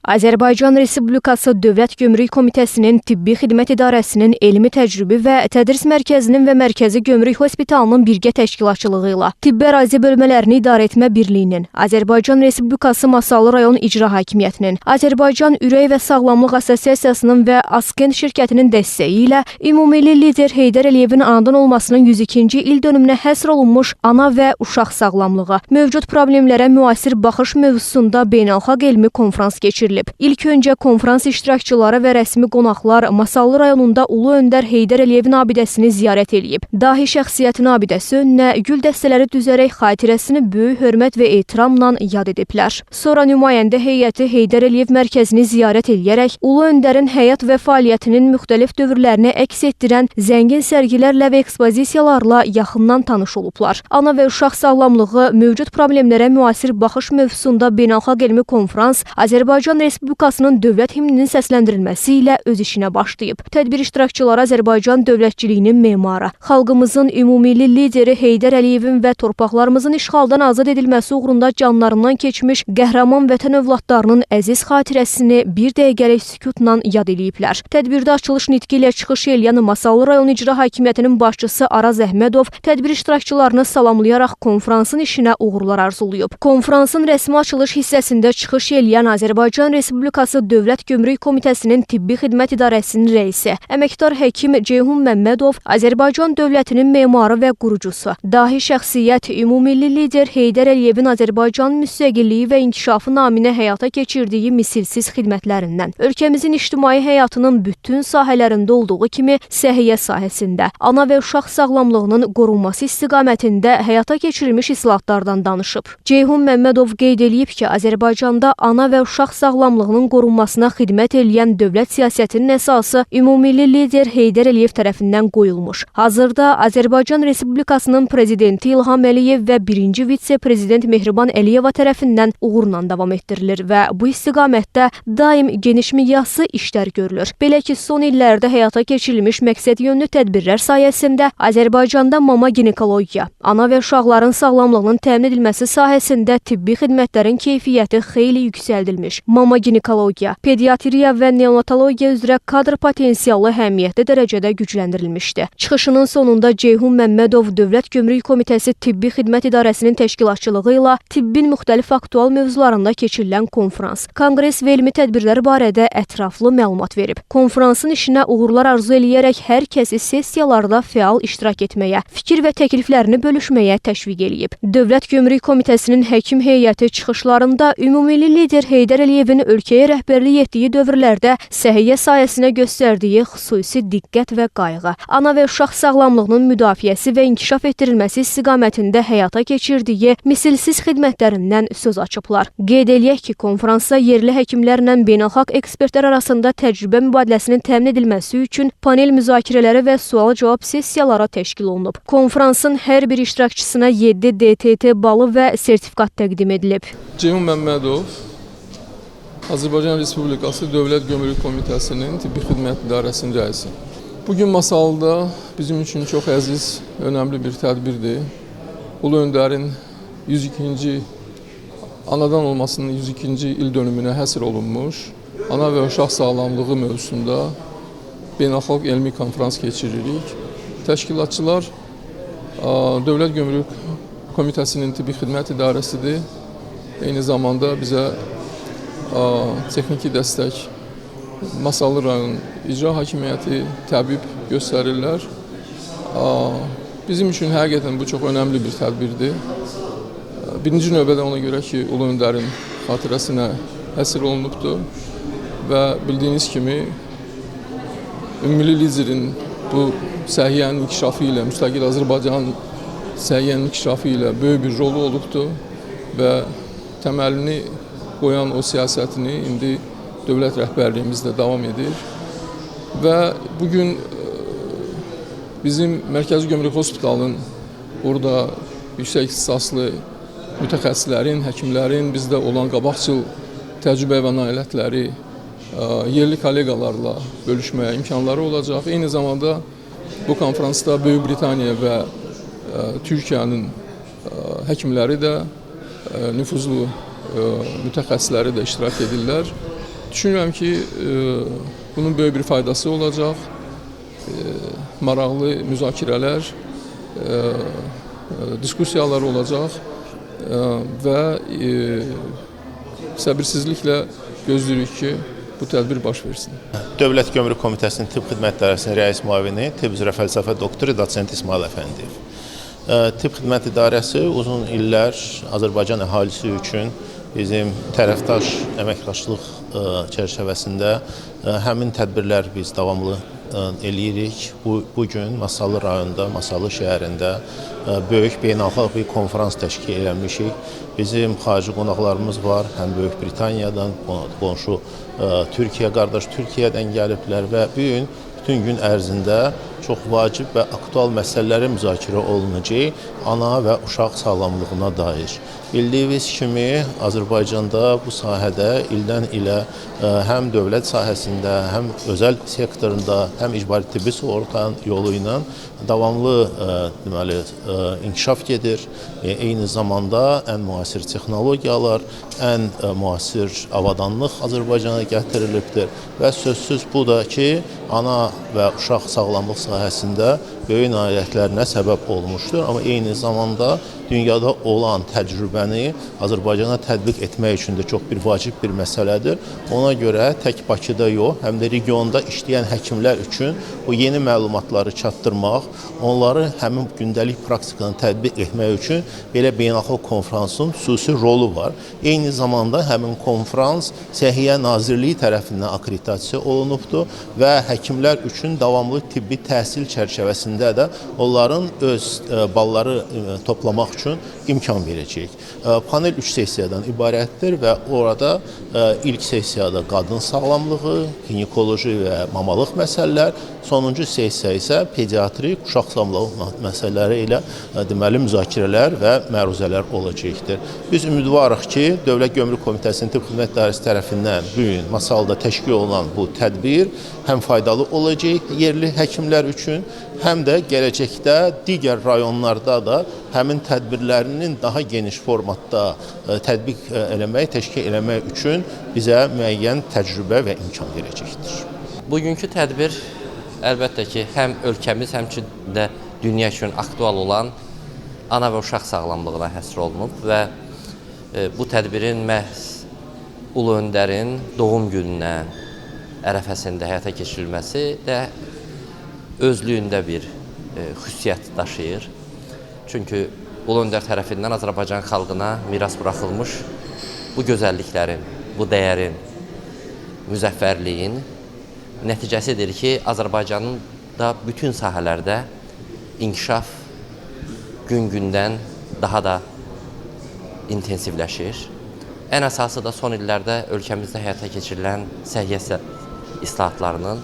Azərbaycan Respublikası Dövlət Gömrük Komitəsinin Tibbi Xidmət İdarəsinin Elmi Təcrübə və Tədris Mərkəzinin və Mərkəzi Gömrük Hospitalının birgə təşkilatçılığı ilə Tibbi Ərazi Bölmələrini İdarə Etmə Birliyinin, Azərbaycan Respublikası Masallı Rayon İcra Hakimiyyətinin, Azərbaycan Ürək və Sağlamlıq Assosiasiyasının və Askend şirkətinin dəstəyi ilə Ümummilli lider Heydər Əliyevin anadan olmasının 102-ci il dönümünə həsr olunmuş ana və uşaq sağlamlığı, mövcud problemlərə müasir baxış mövzusunda beynəlxalq elmi konfrans keçirilib. İlk öncə konfrans iştirakçıları və rəsmi qonaqlar Masallı rayonunda Ulu Öndər Heydər Əliyevin abidəsini ziyarət edib. Dahi şəxsiyyətin abidəsi önünə gül dəstələri düzərək xatirəsini böyük hörmət və ehtiramla yad ediblər. Sonra nümayəndə heyəti Heydər Əliyev mərkəzini ziyarət edərək Ulu Öndərin həyat və fəaliyyətinin müxtəlif dövrlərini əks etdirən zəngin sərgilərlə və ekspozisiyalarla yaxından tanış olublar. Ana və uşaq sağlamlığı, mövcud problemlərə müasir baxış mövzusunda beynəlxalq elmi konfrans Azərbaycan Respublikasının dövlət himninin səsləndirilməsi ilə öz işinə başlayıb. Tədbir iştirakçıları Azərbaycan dövlətçiliyinin memarı, xalqımızın ümummilli lideri Heydər Əliyevin və torpaqlarımızın işğaldan azad edilməsi uğrunda canlarından keçmiş qəhrəman vətən övladlarının əziz xatirəsini bir dəqiqəlik sükutla yad eləyiblər. Tədbirdə açılış nitqi ilə çıxış eləyən Masallı rayon İcra Hakimiyyətinin başçısı Araz Əhmədov tədbir iştirakçılarını salamlayaraq konfransın işinə uğurlar arzulayıb. Konfransın rəsmi açılış hissəsində çıxış eləyən Azərbaycan Respublikası Dövlət Gömrük Komitəsinin Tibbi Xidmət İdarəsinin rəisi, əməkdar həkim Ceyhun Məmmədov, Azərbaycan dövlətinin memarı və qurucusu, dahi şəxsiyyət, ümummilli lider Heydər Əliyevin Azərbaycan müstəqilliyi və inkişafı naminə həyata keçirdiyi misilsiz xidmətlərindən, ölkəmizin ictimai həyatının bütün sahələrində olduğu kimi səhiyyə sahəsində, ana və uşaq sağlamlığının qorunması istiqamətində həyata keçirilmiş islahatlardan danışıb. Ceyhun Məmmədov qeyd edib ki, Azərbaycanda ana və uşaq sağlamlığının qorunmasına xidmət eləyən dövlət siyasətinin əsası ümummilli lider Heydər Əliyev tərəfindən qoyulmuş. Hazırda Azərbaycan Respublikasının prezidenti İlham Əliyev və birinci vitse-prezident Mehriban Əliyeva tərəfindən uğurla davam etdirilir və bu istiqamətdə daim geniş miqyaslı işlər görülür. Belə ki, son illərdə həyata keçirilmiş məqsədyönlü tədbirlər sayəsində Azərbaycanda mama ginekologiya, ana və uşaqların sağlamlığının təmin edilməsi sahəsində tibbi xidmətlərin keyfiyyəti xeyli yüksəldilmiş. Mama ginekologiya, pediatriya və neonatologiya üzrə kadr potensialı əhəmiyyətli dərəcədə gücləndirilmişdi. Çıxışının sonunda Ceyhun Məmmədov Dövlət Gömrük Komitəsi Tibbi Xidmət İdarəsinin təşkilatçılığı ilə tibbin müxtəlif aktual mövzularında keçirilən konfrans, konqres və elmi tədbirlər barədə ətraflı məlumat verib. Konfransın işinə uğurlar arzu eləyərək hər kəsi sessiyalarda fəal iştirak etməyə, fikir və təkliflərini bölüşməyə təşviq eləyib. Dövlət Gömrük Komitəsinin həkim heyəti çıxışlarında ümummilli lider Heydər Əliyevin ölkəyə rəhbərlik etdiyi dövrlərdə səhiyyə sahəsinə göstərdiyi xüsusi diqqət və qayğı, ana və uşaq sağlamlığının müdafiəsi və inkişaf etdirilməsi istiqamətində həyata keçirdiyi misilsiz xidmətlərindən söz açıblar. Qeyd eləyək ki, konfransda yerli həkimlərlə beynəlxalq ekspertlər arasında təcrübə mübadiləsinin təmin edilməsi üçün panel müzakirələri və sual-cavab sessiyaları təşkil olunub. Konfransın hər bir iştirakçısına 7 DTT balı və sertifikat təqdim edilib. Ceyhun Məmmədov, Azərbaycan Respublikası Dövlət Gömrük Komitəsinin Tibbi Xidmət İdarəsinin rəisi. Bugün Masallıda bizim üçün çox əziz, önəmli bir tədbirdir. Ulu Öndərin 102-ci anadan olmasının 102-ci il dönümünə həsr olunmuş ana və uşaq sağlamlığı mövzusunda beynəlxalq elmi konfrans keçiririk. Təşkilatçılar Dövlət Gömrük Komitəsinin Tibbi Xidmət İdarəsidir. Eyni zamanda bizə texniki dəstək Masallı rayon İcra Hakimiyyəti, təbib göstərirlər. Bizim üçün həqiqətən bu çox önəmli bir tədbirdir. Birinci növbədə ona görə ki, Ulu Öndərin xatirəsinə həsr olunubdur və bildiyiniz kimi ümummilli liderin bu səhiyyənin inkişafı ilə, müstəqil Azərbaycan səhiyyənin inkişafı ilə böyük bir rolu olubdur və təməlini qoyan o siyasətini indi dövlət rəhbərliyimizdə davam edir və bugün bizim Mərkəzi Gömrük Hospitalının burada yüksək ixtisaslı mütəxəssislərin, həkimlərin, bizdə olan qabaqcıl təcrübə və nailiyyətləri yerli kolleqalarla bölüşməyə imkanları olacaq. Eyni zamanda bu konferansda Böyük Britaniya və Türkiyənin həkimləri də nüfuzlu mütəxəssisləri də iştirak edirlər Düşünürəm ki, bunun böyük bir faydası olacaq. Maraqlı müzakirələr, diskusiyalar olacaq və səbirsizliklə gözləyirik ki, bu tədbir baş versin. Dövlət Gömrük Komitəsinin Tibb Xidmət İdarəsinin rəis müavini, tibb üzrə fəlsəfə doktoru Doçent İsmail Əfəndiyev. Tibb Xidmət İdarəsi uzun illər Azərbaycan əhalisi üçün bizim tərəfdaş əməkdaşlıq çərçivəsində həmin tədbirlər biz davamlı eləyirik. Bugün Masallı rayonunda, Masallı şəhərində böyük beynəlxalq bir konferans təşkil eləmişik. Bizim xarici qonaqlarımız var, həm Böyük Britaniyadan, qonşu Türkiyə, qardaş Türkiyədən gəliblər və bütün gün ərzində çox vacib və aktual məsələlərə müzakirə olunacaq ana və uşaq sağlamlığına dair. Bildiyiniz kimi Azərbaycanda bu sahədə ildən ilə həm dövlət sahəsində, həm özəl sektorunda, həm icbari tibbi sığortanın yolu ilə davamlı inkişaf gedir. Eyni zamanda ən müasir texnologiyalar, ən müasir avadanlıq Azərbaycana gətirilibdir və sözsüz bu da ki, ana və uşaq sağlamlıq sahəsində böyük nailiyyətlərinə səbəb olmuşdur. Amma eyni zamanda dünyada olan təcrübəni Azərbaycana tətbiq etmək üçün də çox bir vacib bir məsələdir. Ona görə tək Bakıda yox, həm də regionda işləyən həkimlər üçün bu yeni məlumatları çatdırmaq, onları həmin gündəlik praktikanı tətbiq etmək üçün belə beynəlxalq konferansın xüsusi rolu var. Eyni zamanda həmin konferans Səhiyyə Nazirliyi tərəfindən akkreditasiya olunubdur və həkimlər üçün davamlı tibbi təhsil çərçivəsində də onların öz balları toplamaq üçün imkan verəcək. Panel 3 sessiyadan ibarətdir və orada ilk sessiyada qadın sağlamlığı, ginekoloji və mamalıq məsələlər, sonuncu sessiya isə pediatrik, uşaq sağlamlığı məsələləri ilə deməli müzakirələr və məruzələr olacaqdır. Biz ümidvarıq ki, Dövlət Gömrük Komitəsinin Tibb Xidmət İdarəsi tərəfindən bu gün Masalda təşkil olunan bu tədbir həm faydalı olacaq yerli həkimlər üçün, həm də gələcəkdə digər rayonlarda da həmin tədbirlərinin daha geniş formatda tətbiq eləmək, təşkil eləmək üçün bizə müəyyən təcrübə və imkan verəcəkdir. Bugünkü tədbir əlbəttə ki, həm ölkəmiz, həmçinin də dünya üçün aktual olan ana və uşaq sağlamlığına həsr olunub və bu tədbirin məhz Ulu Öndərin doğum gününə ərəfəsində həyata keçirilməsi də özlüyündə bir xüsusiyyət daşıyır. Çünki Ulu Öndər tərəfindən Azərbaycan xalqına miras buraxılmış bu gözəlliklərin, bu dəyərin, müzəffərliyin nəticəsidir ki, Azərbaycanın da bütün sahələrdə inkişaf gün-gündən daha da intensivləşir. Ən əsası da son illərdə ölkəmizdə həyata keçirilən səhiyyə islahatlarının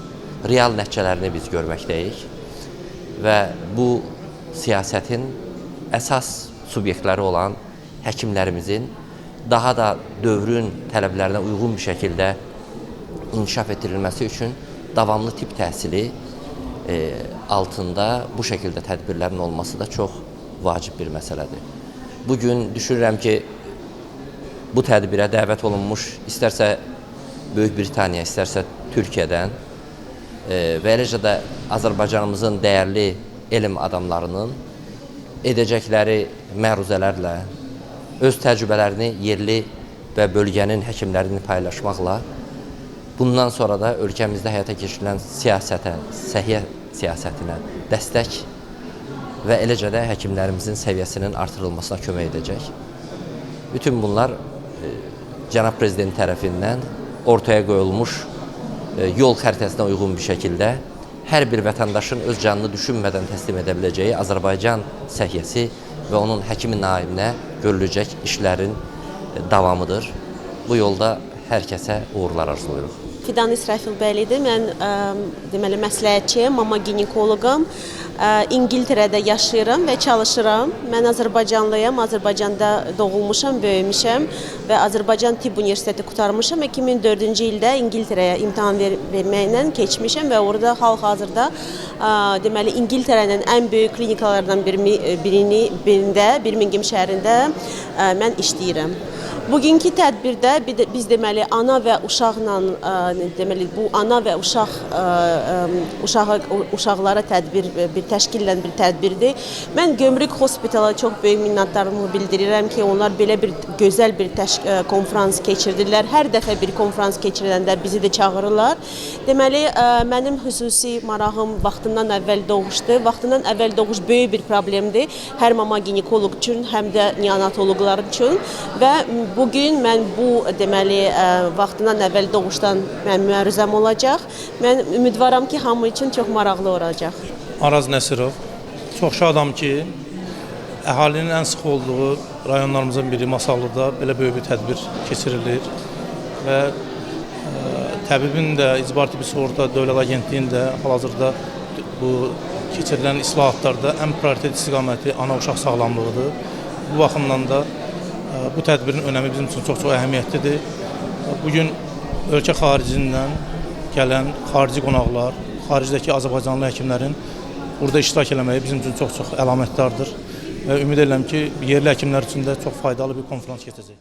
real nəticələrini biz görməkdəyik və bu siyasətin əsas subyektləri olan həkimlərimizin daha da dövrün tələblərinə uyğun bir şəkildə inkişaf etdirilməsi üçün davamlı tibb təhsili altında bu şəkildə tədbirlərin olması da çox vacib bir məsələdir. Bugün düşünürəm ki, bu tədbirə dəvət olunmuş istərsə Böyük Britaniya, istərsə Türkiyədən və eləcə də Azərbaycanımızın dəyərli elm adamlarının edəcəkləri məruzələrlə, öz təcrübələrini yerli və bölgənin həkimlərini paylaşmaqla bundan sonra da ölkəmizdə həyata keçirilən siyasətə, səhiyyə siyasətinə dəstək və eləcə də həkimlərimizin səviyyəsinin artırılmasına kömək edəcək. Bütün bunlar Cənab Prezident tərəfindən ortaya qoyulmuş yol xəritəsinə uyğun bir şəkildə hər bir vətəndaşın öz canını düşünmədən təslim edə biləcəyi Azərbaycan səhiyyəsi və onun həkimi naibinə görüləcək işlərin davamıdır. Bu yolda hər kəsə uğurlar arzulayırıq. Fidan İsrafilbəylidir. Mən deməli məsləhətçiyəm, mama ginekoloqam. İngiltərədə yaşayıram və çalışıram. Mən Azərbaycanlıyam. Azərbaycanda doğulmuşam, böyümüşəm və Azərbaycan Tibb Universiteti qurtarmışam. 2004-cü ildə İngiltərəyə imtahan verməklə keçmişəm və orada hal-hazırda deməli İngiltərənin ən böyük klinikalardan birində, Birmingham şəhərində mən işləyirəm. Bugünkü tədbirdə biz deməli ana və uşaqla deməli bu ana və uşaqlara bir təşkillə bir tədbirdir. Mən Gömrük Hospitala çox böyük minnətdarlığımı bildirirəm ki, onlar belə bir gözəl bir konfrans keçirdilər. Hər dəfə bir konfrans keçiriləndə bizi də çağırırlar. Deməli mənim xüsusi marağım vaxtından əvvəl doğuşdu. Vaxtından əvvəl doğuş böyük bir problemdir. Həm mama ginekoloq üçün, həm də neonatoloqlar üçün və bugün mən bu deməli vaxtından əvvəl doğuşdan mənim müarizəm olacaq. Mən ümidvaram ki, hamı üçün çox maraqlı olacaq. Araz Nəsirov. Çox şadam ki, əhalinin ən sıx olduğu rayonlarımızın biri Masallıda belə böyük bir tədbir keçirilir və təbibin də, İcbari Tibbi Sığorta Dövlət Agentliyinin də hal-hazırda bu keçirilən islahatlarda ən prioritet istiqaməti ana-uşaq sağlamlığıdır. Bu baxımdan da bu tədbirin önəmi bizim üçün çox əhəmiyyətlidir. Bugün ölkə xaricindən gələn xarici qonaqlar, xaricdəki Azərbaycanlı həkimlərin burada iştirak eləməyi bizim üçün çox əlamətdardır və ümid edirəm ki, yerli həkimlər üçün də çox faydalı bir konfrans keçəcək.